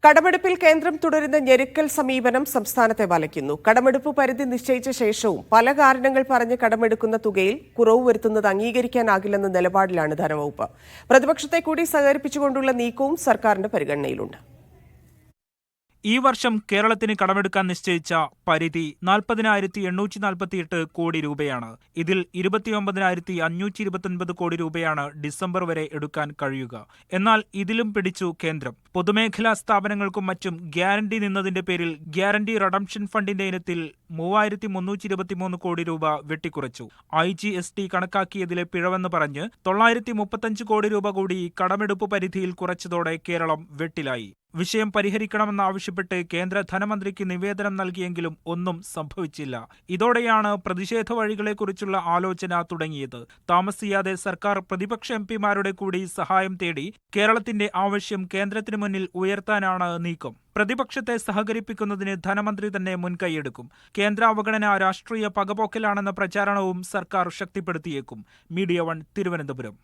കടമെടുപ്പിൽ കേന്ദ്രം തുടരുന്ന ഞെരുക്കൽ സമീപനം സംസ്ഥാനത്തെ വലയ്ക്കുന്നു. കടമെടുപ്പ് പരിധി നിശ്ചയിച്ച ശേഷവും പല കാരണങ്ങൾ പറഞ്ഞ് കടമെടുക്കുന്ന തുകയിൽ കുറവ് വരുത്തുന്നത് അംഗീകരിക്കാനാകില്ലെന്ന നിലപാടിലാണ് ധനവകുപ്പ്. പ്രതിപക്ഷത്തെ കൂടി സഹകരിപ്പിച്ചുകൊണ്ടുള്ള നീക്കവും സർക്കാരിന്റെ പരിഗണനയിലുണ്ട്. ഈ വർഷം കേരളത്തിന് കടമെടുക്കാൻ നിശ്ചയിച്ച പരിധി 40,848 കോടി രൂപയാണ്. ഇതിൽ 29,529 കോടി രൂപയാണ് ഡിസംബർ വരെ എടുക്കാൻ കഴിയുക. എന്നാൽ ഇതിലും പിടിച്ചു കേന്ദ്രം. പൊതുമേഖലാ സ്ഥാപനങ്ങൾക്കും മറ്റും ഗ്യാരണ്ടി നിന്നതിന്റെ പേരിൽ ഗ്യാരണ്ടി റിഡംഷൻ ഫണ്ടിന്റെ ഇനത്തിൽ 3,323 കോടി രൂപ വെട്ടിക്കുറച്ചു. IGST കണക്കാക്കിയതിലെ പിഴവെന്ന് പറഞ്ഞ് 935 കോടി രൂപ കൂടി കടമെടുപ്പ് പരിധിയിൽ കുറച്ചതോടെ കേരളം വെട്ടിലായി. വിഷയം പരിഹരിക്കണമെന്നാവശ്യപ്പെട്ട് കേന്ദ്ര ധനമന്ത്രിക്ക് നിവേദനം നൽകിയെങ്കിലും ഒന്നും സംഭവിച്ചില്ല. ഇതോടെയാണ് പ്രതിഷേധ വഴികളെക്കുറിച്ചുള്ള ആലോചന തുടങ്ങിയത്. താമസിയാതെ സർക്കാർ പ്രതിപക്ഷ എംപിമാരുടെ കൂടി സഹായം തേടി കേരളത്തിന്റെ ആവശ്യം കേന്ദ്രത്തിന് മുന്നിൽ ഉയർത്താനാണ് നീക്കം. പ്രതിപക്ഷത്തെ സഹകരിപ്പിക്കുന്നതിന് ധനമന്ത്രി തന്നെ മുൻകൈയെടുക്കും. കേന്ദ്ര അവഗണന രാഷ്ട്രീയ പകപോക്കലാണെന്ന പ്രചാരണവും സർക്കാർ ശക്തിപ്പെടുത്തിയേക്കും. മീഡിയ 1 തിരുവനന്തപുരം.